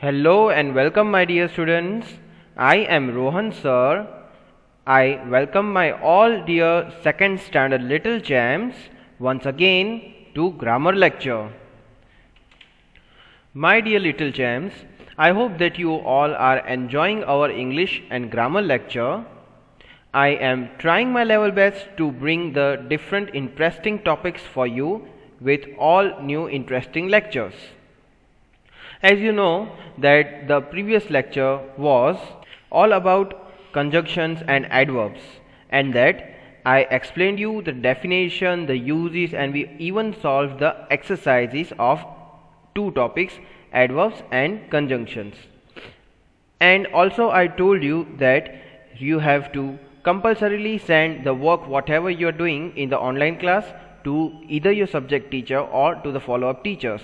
Hello and welcome my dear students. I am Rohan sir. I welcome my all dear second standard little gems once again to grammar lecture. My dear little gems, I hope that you all are enjoying our English and grammar lecture. I am trying my level best to bring the different interesting topics for you with all new interesting lectures. As you know that the previous lecture was all about conjunctions and adverbs, and that I explained you the definition, the uses, and we even solved the exercises of two topics, adverbs and conjunctions. And also I told you that you have to compulsorily send the work whatever you are doing in the online class to either your subject teacher or to the follow-up teachers.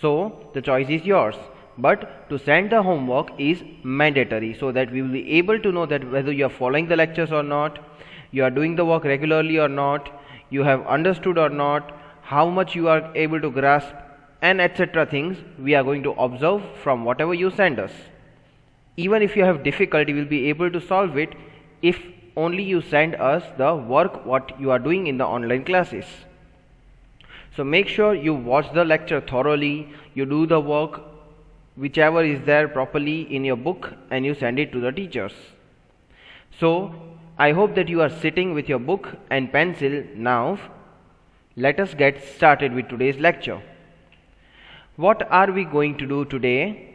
So the choice is yours, but to send the homework is mandatory, so that we will be able to know that whether you are following the lectures or not, you are doing the work regularly or not, you have understood or not, how much you are able to grasp, and etc. things we are going to observe from whatever you send us. Even if you have difficulty, we will be able to solve it if only you send us the work what you are doing in the online classes. So make sure you watch the lecture thoroughly, you do the work whichever is there properly in your book, and you send it to the teachers. So I hope that you are sitting with your book and pencil now. Let us get started with today's lecture. What are we going to do today?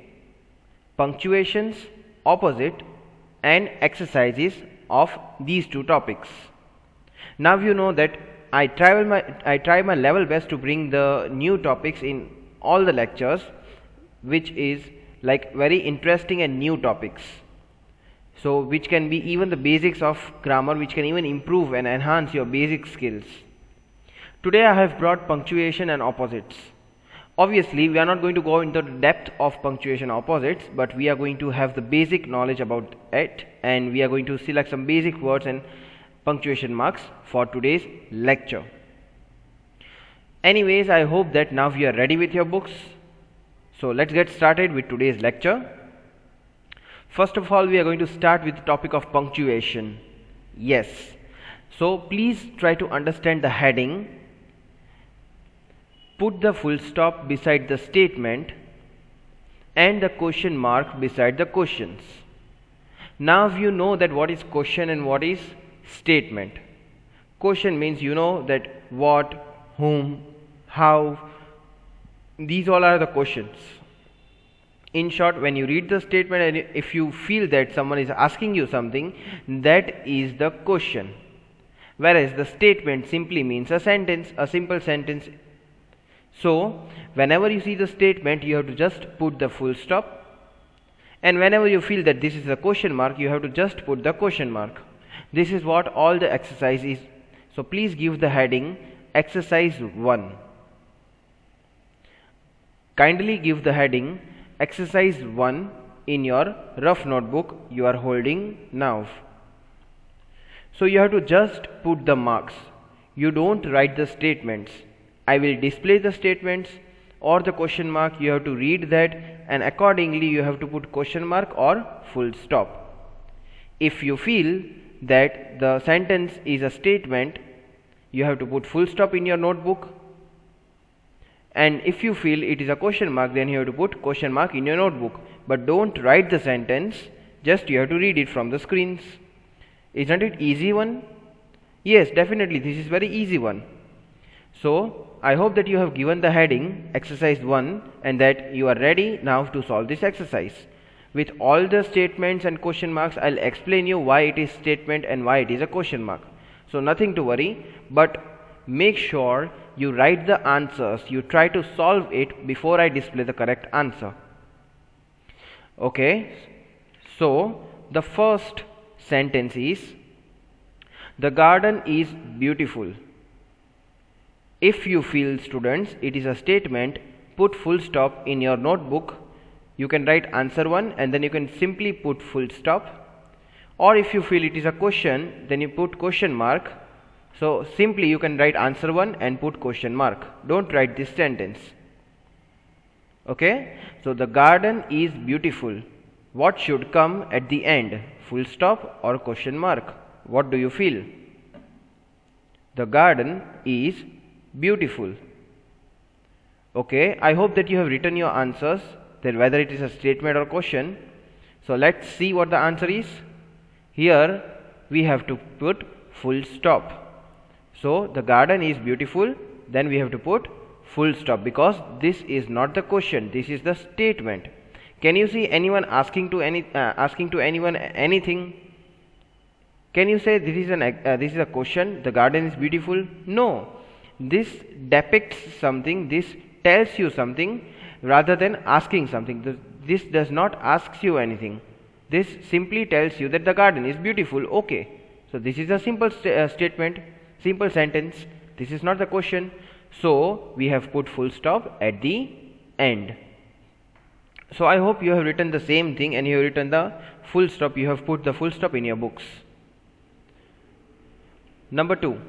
Punctuations, opposite, and exercises of these two topics. Now you know that I try my level best to bring the new topics in all the lectures, which is like very interesting and new topics. So which can be even the basics of grammar, which can even improve and enhance your basic skills. Today I have brought punctuation and opposites. Obviously we are not going to go into the depth of punctuation opposites, but we are going to have the basic knowledge about it, and we are going to select some basic words and punctuation marks for today's lecture. Anyways, I hope that now you are ready with your books. So let's get started with today's lecture. First of all, we are going to start with the topic of punctuation. Yes. So please try to understand the heading. Put the full stop beside the statement and the question mark beside the questions. Now you know that what is question and what is statement. Question means you know that what, whom, how, these all are the questions. In short, when you read the statement and if you feel that someone is asking you something, that is the question. Whereas the statement simply means a sentence, a simple sentence. So whenever you see the statement, you have to just put the full stop, and whenever you feel that this is a question mark, you have to just put the question mark. This is what all the exercise is. So please give the heading exercise 1. Kindly give the heading exercise 1 in your rough notebook you are holding now. So you have to just put the marks. You don't write the statements. I will display the statements or the question mark. You have to read that, and accordingly you have to put question mark or full stop. If you feel that the sentence is a statement, you have to put full stop in your notebook, and if you feel it is a question mark, then you have to put question mark in your notebook. But don't write the sentence, just you have to read it from the screens. Isn't it easy one? Yes, definitely this is very easy one. So I hope that you have given the heading exercise 1 and that you are ready now to solve this exercise. With all the statements and question marks, I'll explain you why it is statement and why it is a question mark. So nothing to worry, but make sure you write the answers. You try to solve it before I display the correct answer. Okay, so the first sentence is, the garden is beautiful. If you feel, students, it is a statement, put full stop in your notebook. You can write answer 1 and then you can simply put full stop. Or if you feel it is a question, then you put question mark. So simply you can write answer 1 and put question mark. Don't write this sentence. Okay, so the garden is beautiful. What should come at the end? Full stop or question mark? What do you feel? The garden is beautiful. Okay, I hope that you have written your answers, that whether it is a statement or question. So let's see what the answer is. Here we have to put full stop. So the garden is beautiful, then we have to put full stop, because this is not the question, this is the statement. Can you see anyone asking to anyone anything? Can you say this is a question, the garden is beautiful? No, this depicts something, this tells you something rather than asking something. This does not ask you anything, this simply tells you that the garden is beautiful. Okay, so this is a simple statement, simple sentence, this is not the question. So we have put full stop at the end. So I hope you have written the same thing and you have written the full stop, you have put the full stop in your books. Number 2,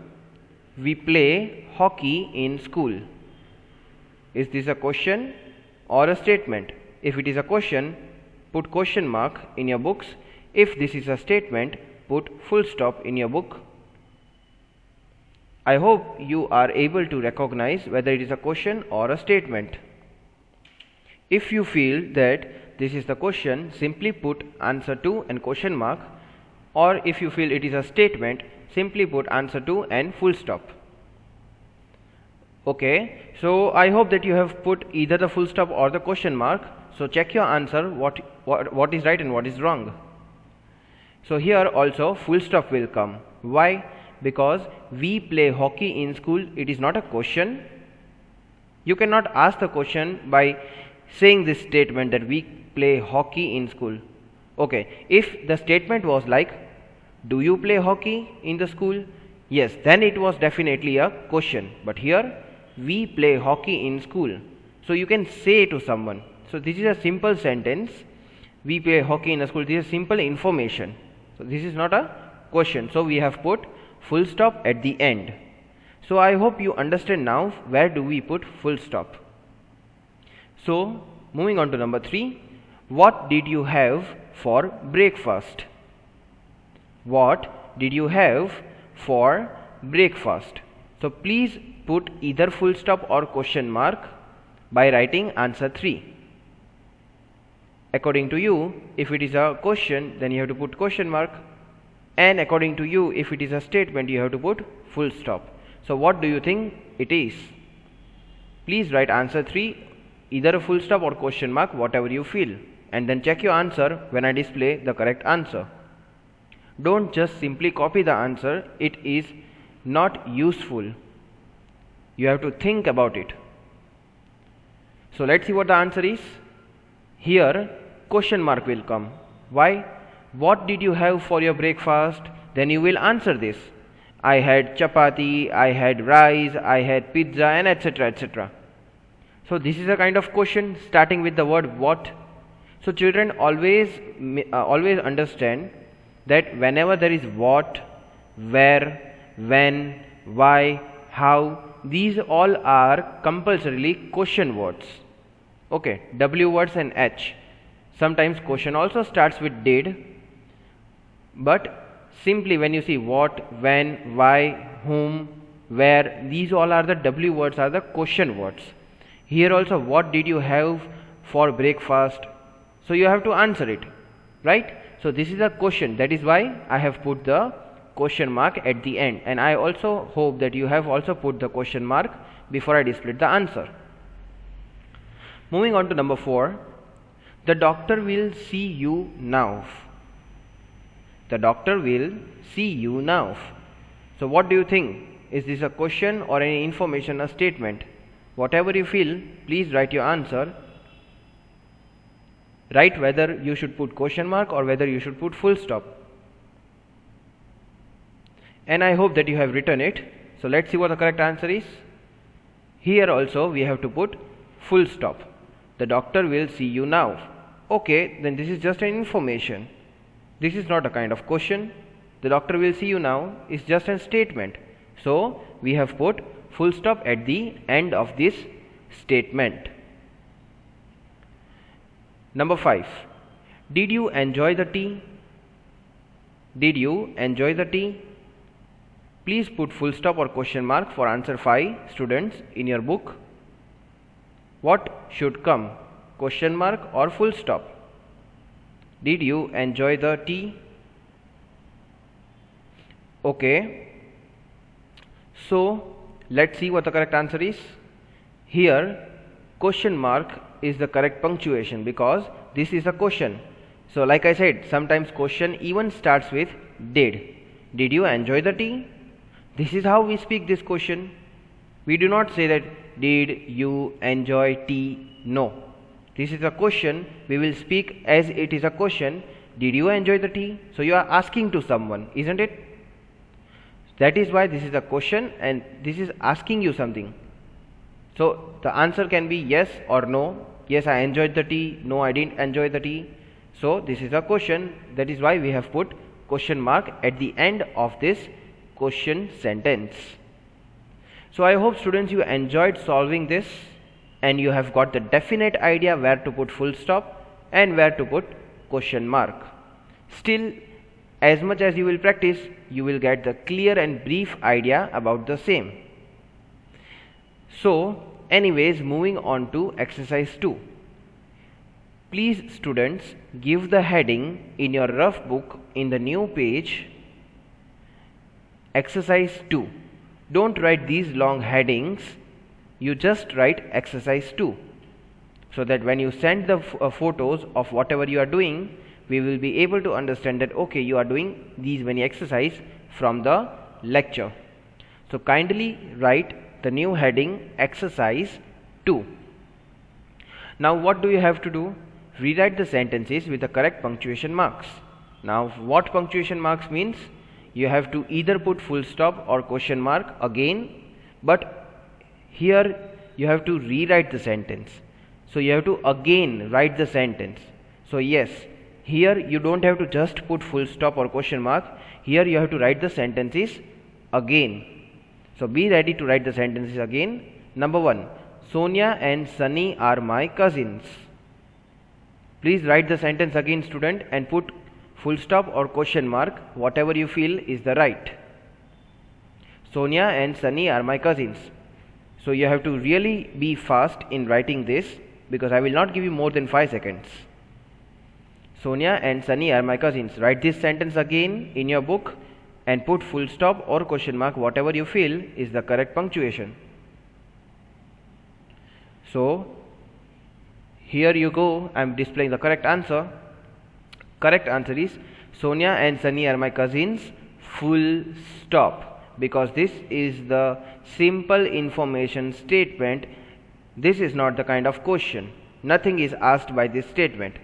we play hockey in school. Is this a question or a statement? If it is a question, put question mark in your books. If this is a statement, put full stop in your book. I hope you are able to recognize whether it is a question or a statement. If you feel that this is the question, simply put answer to and question mark, or if you feel it is a statement, simply put answer to and full stop. Okay, so I hope that you have put either the full stop or the question mark. So check your answer, what is right and what is wrong. So here also full stop will come. Why? Because we play hockey in school, it is not a question. You cannot ask the question by saying this statement that we play hockey in school. Okay, if the statement was like, do you play hockey in the school? Yes, then it was definitely a question. But here, we play hockey in school. So you can say to someone. So this is a simple sentence. We play hockey in a school. This is simple information. So this is not a question. So we have put full stop at the end. So I hope you understand now where do we put full stop. So moving on to number 3. What did you have for breakfast? What did you have for breakfast? So please put either full stop or question mark by writing answer 3. According to you, if it is a question, then you have to put question mark, and according to you, if it is a statement, you have to put full stop. So what do you think it is? Please write answer 3, either a full stop or question mark, whatever you feel, and then check your answer when I display the correct answer. Don't just simply copy the answer, it is not useful. You have to think about it. So let's see what the answer is. Here question mark will come. Why? What did you have for your breakfast? Then you will answer this. I had chapati, I had rice, I had pizza, and etc. etc. So this is a kind of question starting with the word what. So children always understand that whenever there is what, where, when, why, how, these all are compulsorily question words. Okay, W words and H. Sometimes question also starts with did, but simply when you see what, when, why, whom, where, these all are the W words, are the question words. Here also, what did you have for breakfast? So you have to answer it, right? So this is a question, that is why I have put the question mark at the end, and I also hope that you have also put the question mark before I displayed the answer. Moving on to number 4, the doctor will see you now. The doctor will see you now. So what do you think? Is this a question or any information, a statement? Whatever you feel, please write your answer. Write whether you should put question mark or whether you should put full stop. And I hope that you have written it. So let's see what the correct answer is. Here also we have to put full stop. The doctor will see you now. Okay, then this is just an information. This is not a kind of question. The doctor will see you now is just a statement. So we have put full stop at the end of this statement. Number 5. Did you enjoy the tea? Did you enjoy the tea? Please put full stop or question mark for answer 5, students, in your book. What should come? Question mark or full stop? Did you enjoy the tea? Okay. So let's see what the correct answer is. Here question mark is the correct punctuation because this is a question. So like I said, sometimes question even starts with did. Did you enjoy the tea? This is how we speak this question. We do not say that did you enjoy tea? No. This is a question. We will speak as it is a question. Did you enjoy the tea? So you are asking to someone, isn't it? That is why this is a question and this is asking you something. So the answer can be yes or no. Yes, I enjoyed the tea. No, I didn't enjoy the tea. So this is a question. That is why we have put question mark at the end of this question sentence. So I hope students you enjoyed solving this and you have got the definite idea where to put full stop and where to put question mark. Still, as much as you will practice, you will get the clear and brief idea about the same. So anyways, moving on to exercise 2. Please students give the heading in your rough book in the new page. Exercise 2. Don't write these long headings, you just write exercise 2, so that when you send the photos of whatever you are doing, we will be able to understand that okay, you are doing these many exercises from the lecture. So kindly write the new heading exercise 2. Now what do you have to do? Rewrite the sentences with the correct punctuation marks. Now what punctuation marks means? You have to either put full stop or question mark again, but here you have to rewrite the sentence. So you have to again write the sentence. So yes, here you don't have to just put full stop or question mark. Here you have to write the sentences again. So be ready to write the sentences again. Number 1. Sonia and Sunny are my cousins. Please write the sentence again, student, and put full stop or question mark, whatever you feel is the right. Sonia and Sunny are my cousins. So you have to really be fast in writing this because I will not give you more than 5 seconds. Sonia and Sunny are my cousins. Write this sentence again in your book and put full stop or question mark, whatever you feel is the correct punctuation. So here you go, I am displaying the correct answer. Correct answer is Sonia and Sunny are my cousins, full stop, because this is the simple information statement. This is not the kind of question. Nothing is asked by this statement.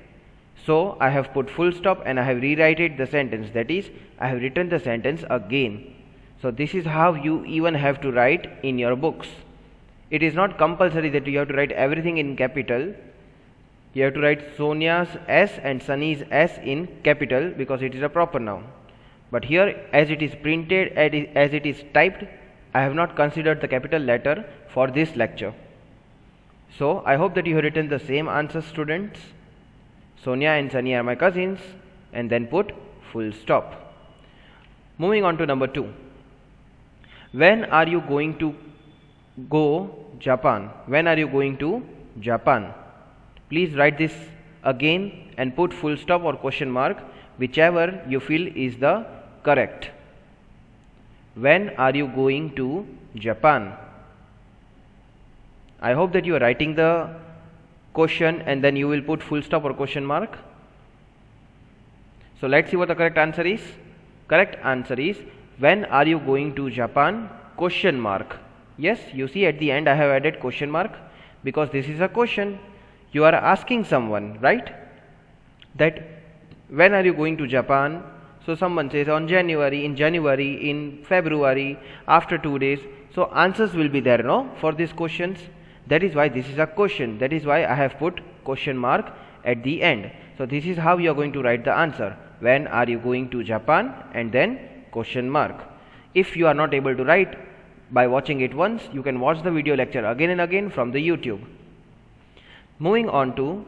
So I have put full stop and I have rewritten the sentence, that is I have written the sentence again. So this is how you even have to write in your books. It is not compulsory that you have to write everything in capital. You have to write Sonia's S and Sunny's S in capital because it is a proper noun. But here as it is printed, as it is typed, I have not considered the capital letter for this lecture. So I hope that you have written the same answer, students. Sonia and Sunny are my cousins, and then put full stop. Moving on to number 2. When are you going to go Japan? When are you going to Japan? Please write this again and put full stop or question mark, whichever you feel is the correct. When are you going to Japan? I hope that you are writing the question and then you will put full stop or question mark. So let's see what the correct answer is. Correct answer is when are you going to Japan? Question mark. Yes, you see at the end I have added question mark because this is a question. You are asking someone, right? That when are you going to Japan? So someone says on January, in January, in February, after 2 days. So answers will be there, no, for these questions. That is why this is a question. That is why I have put question mark at the end. So this is how you are going to write the answer. When are you going to Japan? And then question mark. If you are not able to write by watching it once, you can watch the video lecture again and again from the YouTube. Moving on to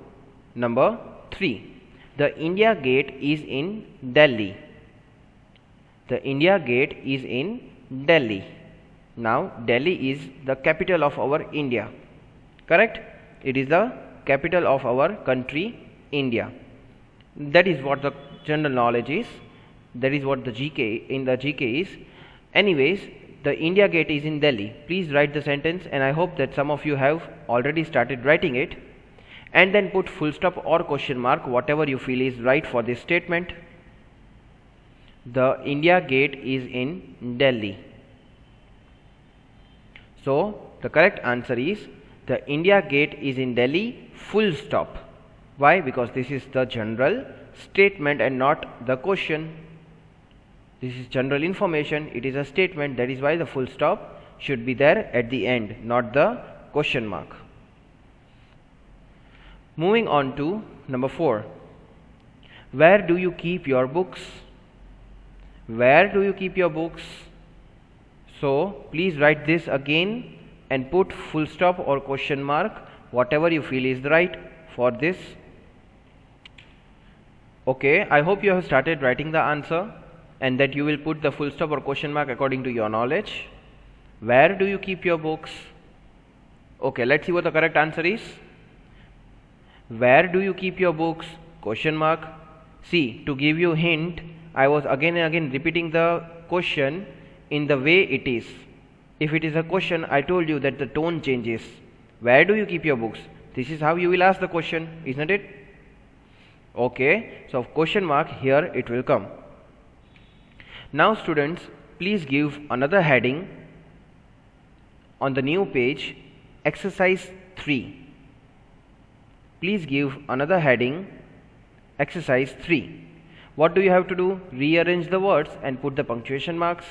Number 3. The India Gate is in Delhi. The India Gate is in Delhi. Now Delhi is the capital of our India. Correct? It is the capital of our country India. That is what the general knowledge is. That is what the GK in the GK is. Anyways, the India Gate is in Delhi. Please write the sentence, and I hope that some of you have already started writing it. And then put full stop or question mark, whatever you feel is right for this statement. The India Gate is in Delhi. So the correct answer is the India Gate is in Delhi, full stop. Why? Because this is the general statement and not the question. This is general information. It is a statement. That is why the full stop should be there at the end, not the question mark. Moving on to number 4. Where do you keep your books? Where do you keep your books? So please write this again and put full stop or question mark, whatever you feel is right for this. Okay, I hope you have started writing the answer and that you will put the full stop or question mark according to your knowledge. Where do you keep your books? Okay, let's see what the correct answer is. Where do you keep your books? Question mark. See, to give you a hint, I was again and again repeating the question in the way it is. If it is a question, I told you that the tone changes. Where do you keep your books? This is how you will ask the question, isn't it? Okay, so question mark, here it will come. Now students, please give another heading on the new page, exercise 3. Please give another heading, exercise 3. What do you have to do? Rearrange the words and put the punctuation marks.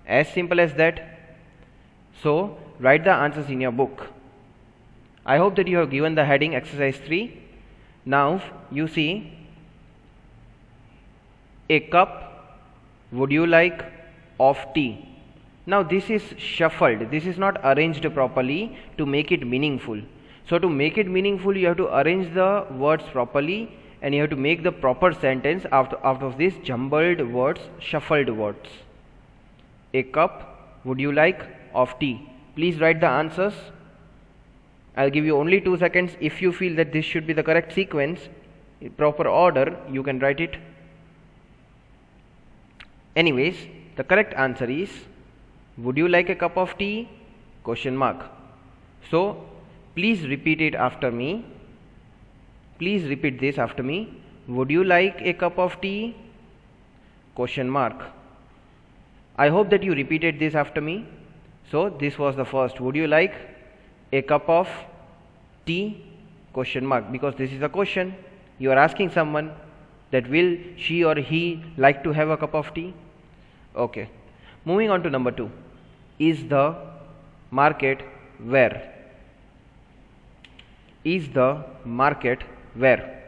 As simple as that. So write the answers in your book. I hope that you have given the heading exercise 3. Now you see a cup, would you like, of tea. Now this is shuffled. This is not arranged properly to make it meaningful. So to make it meaningful, you have to arrange the words properly and you have to make the proper sentence out of these jumbled words, shuffled words. A cup, would you like, of tea. Please write the answers. I'll give you only 2 seconds. If you feel that this should be the correct sequence, in proper order, you can write it. Anyways, the correct answer is, would you like a cup of tea? Question mark. So please repeat it after me. Please repeat this after me. Would you like a cup of tea? Question mark. I hope that you repeated this after me. So this was the first. Would you like a cup of tea? Question mark. Because this is a question. You are asking someone that will she or he like to have a cup of tea? Okay. Moving on to number 2. Is the market where? Is the market where?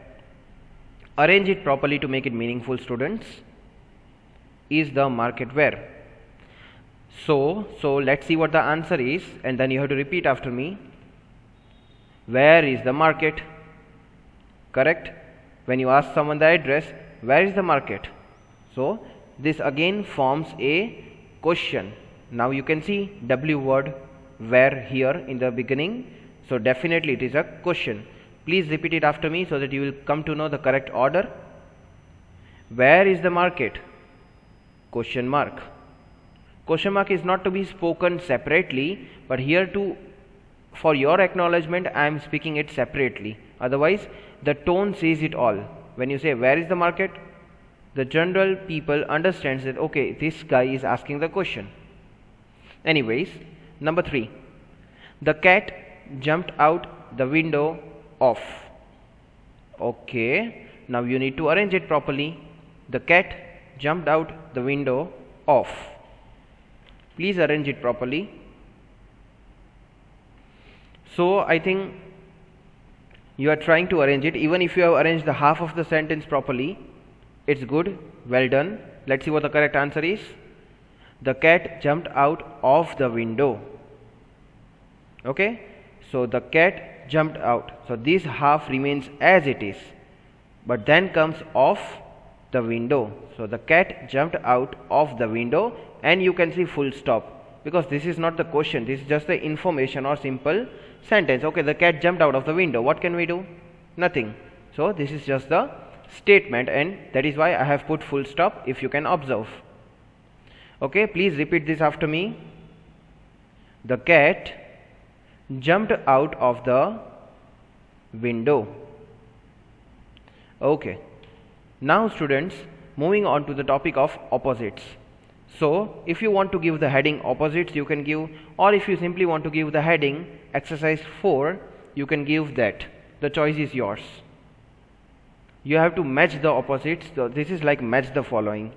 Arrange it properly to make it meaningful, students. Is the market where? So let's see what the answer is, and then you have to repeat after me. Where is the market? Correct? When you ask someone the address, where is the market? So this again forms a question. Now you can see W word where here in the beginning. So definitely it is a question. Please repeat it after me so that you will come to know the correct order. Where is the market? Question mark. Question mark is not to be spoken separately, but here for your acknowledgement I am speaking it separately. Otherwise the tone says it all. When you say where is the market, the general people understands that okay, this guy is asking the question. Anyways, number 3. The cat jumped out the window of. Okay, now you need to arrange it properly. The cat jumped out the window of. Please arrange it properly. So I think you are trying to arrange it. Even if you have arranged the half of the sentence properly, it's good. Well done. Let's see what the correct answer is. The cat jumped out of the window. Okay, so the cat jumped out. So this half remains as it is, but then comes off the window. So the cat jumped out of the window, and you can see full stop, because this is not the question, this is just the information or simple sentence. Okay, the cat jumped out of the window. What can we do? Nothing. So this is just the statement, and that is why I have put full stop, if you can observe. Okay, please repeat this after me. The cat jumped out of the window. Okay, now students, moving on to the topic of opposites. So if you want to give the heading opposites, you can give, or if you simply want to give the heading exercise 4, you can give that. The choice is yours. You have to match the opposites. So this is like match the following.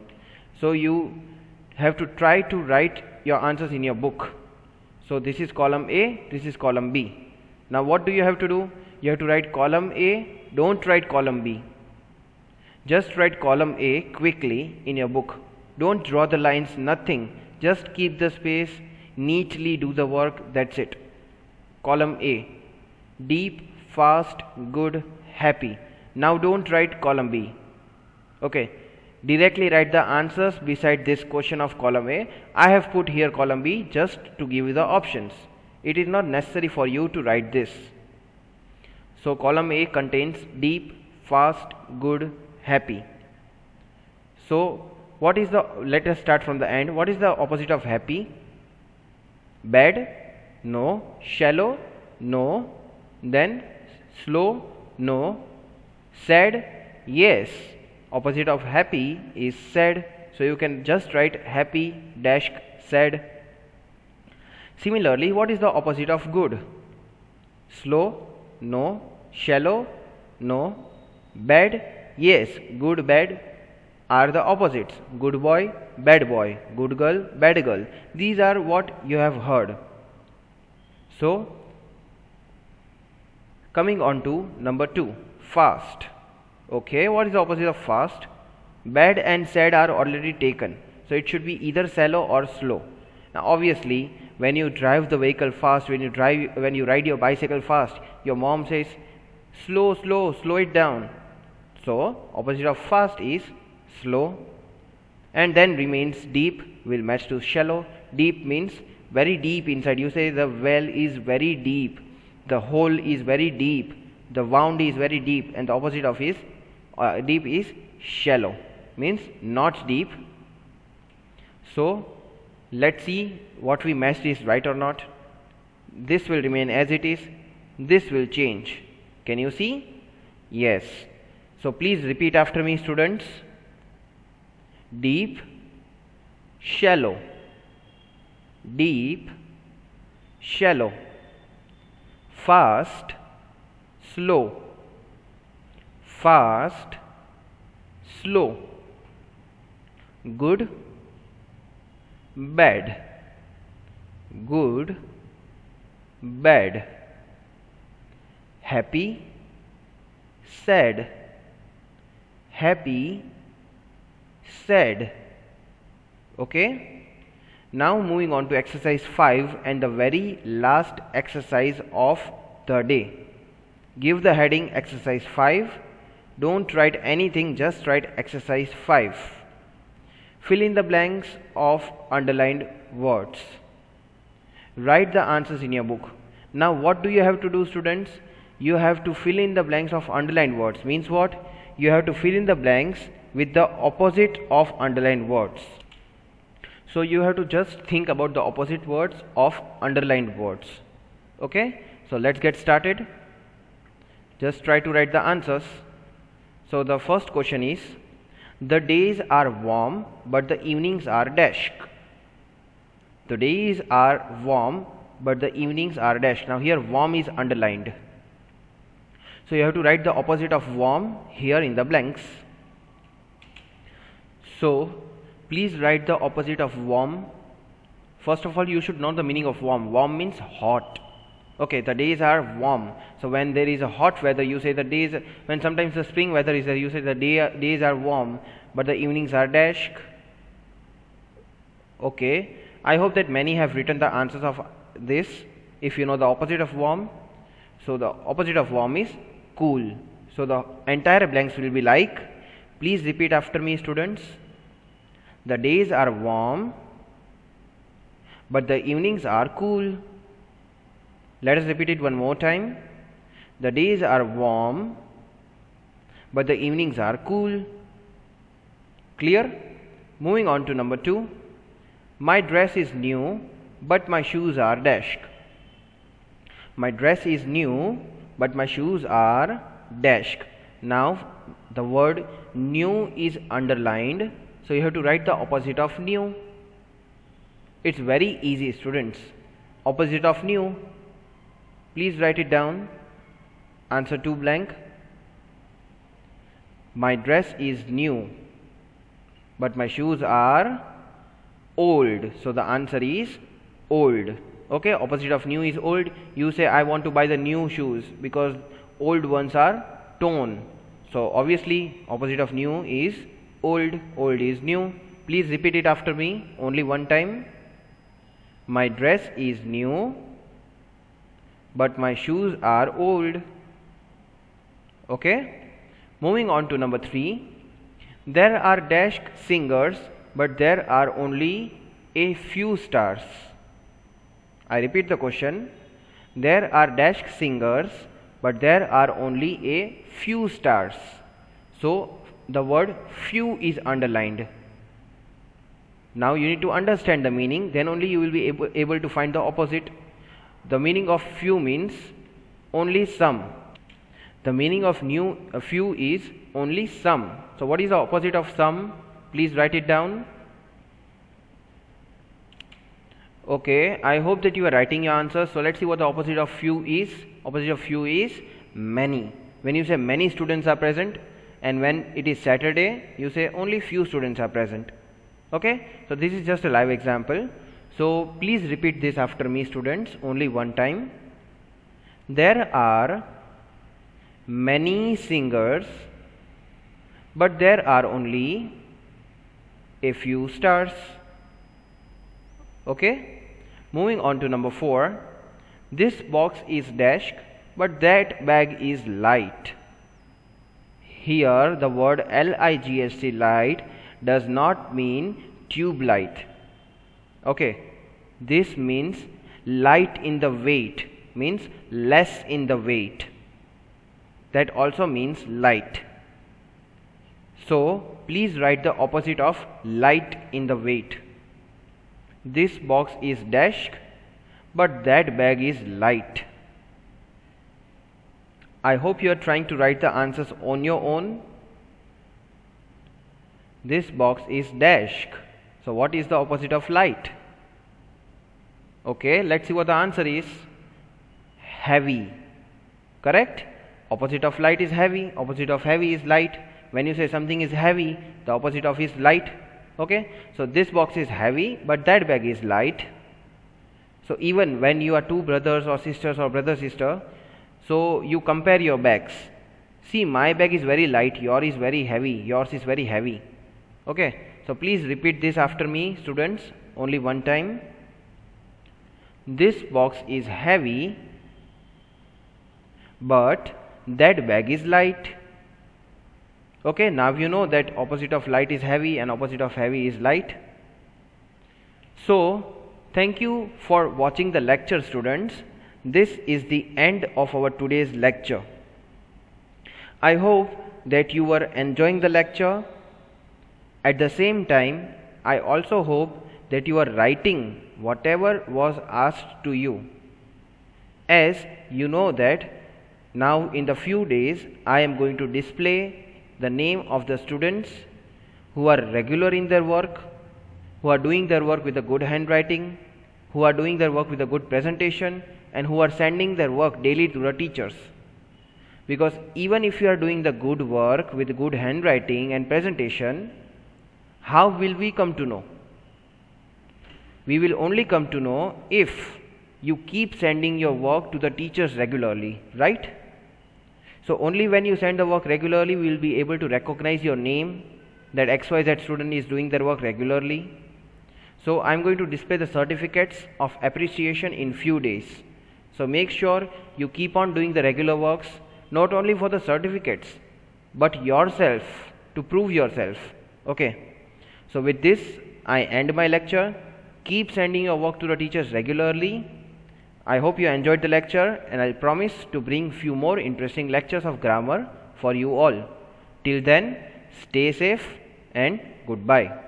So you have to try to write your answers in your book. So this is column A, this is column B. Now what do you have to do? You have to write column A, don't write column B. Just write column A quickly in your book. Don't draw the lines, nothing. Just keep the space, neatly do the work, that's it. Column A, deep, fast, good, happy. Now don't write column B. Okay, directly write the answers beside this question of column A. I have put here column B just to give you the options. It is not necessary for you to write this. So column A contains deep, fast, good, happy. So what is the, let us start from the end. What is the opposite of happy? Bad? No. Shallow? No. Then slow? No. Sad? Yes. Opposite of happy is sad. So you can just write happy dash sad. Similarly, what is the opposite of good? Slow? No. Shallow? No. Bad? Yes. Good, bad are the opposites. Good boy, bad boy. Good girl, bad girl. These are what you have heard. So coming on to number 2, fast. Okay, what is the opposite of fast? Bad and sad are already taken, so it should be either shallow or slow. Now obviously, when you drive the vehicle fast, when you ride your bicycle fast, your mom says slow it down. So opposite of fast is slow, and then remains deep, will match to shallow. Deep means very deep inside. You say the well is very deep, the hole is very deep, the wound is very deep, and the opposite of is deep is shallow, means not deep. So let's see what we matched is right or not. This will remain as it is, this will change. Can you see? Yes. So please repeat after me, students. Deep, shallow, deep, shallow, fast, slow, fast, slow, good, bad, good, bad, happy, sad, happy, sad. Okay, now moving on to exercise 5 and the very last exercise of the day. Give the heading exercise 5. Don't write anything, just write exercise 5. Fill in the blanks of underlined words. Write the answers in your book. Now what do you have to do, students? You have to fill in the blanks of underlined words. Means what? You have to fill in the blanks with the opposite of underlined words. So you have to just think about the opposite words of underlined words. Okay, so let's get started. Just try to write the answers. So the first question is, the days are warm but the evenings are dash. The days are warm but the evenings are dash. Now here warm is underlined, so you have to write the opposite of warm here in the blanks. So please write the opposite of warm. First of all, you should know the meaning of warm. Warm means hot. Okay, the days are warm. So when there is a hot weather, you say the days. When sometimes the spring weather is there, you say the days are warm but the evenings are dash. Okay, I hope that many have written the answers of this if you know the opposite of warm. So the opposite of warm is cool. So the entire blanks will be like, please repeat after me, students. The days are warm, but the evenings are cool. Let us repeat it one more time. The days are warm, but the evenings are cool. Clear? Moving on to number 2. My dress is new, but my shoes are dash. My dress is new, but my shoes are dash. Now the word new is underlined, so you have to write the opposite of new. It's very easy, students. Opposite of new. Please write it down. Answer 2 blank. My dress is new, but my shoes are old. So the answer is old. Okay, opposite of new is old. You say I want to buy the new shoes because old ones are torn. So obviously opposite of new is old. Old is new. Please repeat it after me only one time. My dress is new, but my shoes are old. Okay. Moving on to number 3. There are dash singers, but there are only a few stars. I repeat the question. There are dash singers, but there are only a few stars. So the word few is underlined. Now you need to understand the meaning, then only you will be able to find the opposite. The meaning of few means only some. The meaning of few is only some. So what is the opposite of some? Please write it down. Okay, I hope that you are writing your answers. So let's see what the opposite of few is. Opposite of few is many. When you say many students are present, and when it is Saturday, you say only few students are present. Okay, so this is just a live example. So please repeat this after me, students, only one time. There are many singers, but there are only a few stars. Okay. Moving on to number 4. This box is dash, but that bag is light. Here the word LIGHT, light, does not mean tube light. Okay, this means light in the weight, means less in the weight. That also means light. So please write the opposite of light in the weight. This box is dash, but that bag is light. I hope you are trying to write the answers on your own. This box is dash. So what is the opposite of light? Okay, let's see what the answer is. Heavy. Correct? Opposite of light is heavy. Opposite of heavy is light. When you say something is heavy, the opposite of is light. Okay, so this box is heavy, but that bag is light. So even when you are two brothers or sisters or brother sister, so you compare your bags. See, my bag is very light, yours is very heavy, yours is very heavy. Okay, so please repeat this after me, students, only one time. This box is heavy, but that bag is light. Okay, now you know that opposite of light is heavy and opposite of heavy is light. So thank you for watching the lecture, students. This is the end of our today's lecture. I hope that you were enjoying the lecture. At the same time, I also hope that you are writing whatever was asked to you. As you know that now in the few days I am going to display the name of the students who are regular in their work, who are doing their work with a good handwriting, who are doing their work with a good presentation, and who are sending their work daily to the teachers. Because even if you are doing the good work with good handwriting and presentation, how will we come to know? We will only come to know if you keep sending your work to the teachers regularly, right? So only when you send the work regularly, we will be able to recognize your name, that XYZ student is doing their work regularly. So I am going to display the certificates of appreciation in few days. So make sure you keep on doing the regular works, not only for the certificates but yourself, to prove yourself. Okay, so with this I end my lecture. Keep sending your work to the teachers regularly. I hope you enjoyed the lecture, and I promise to bring few more interesting lectures of grammar for you all. Till then, stay safe and goodbye.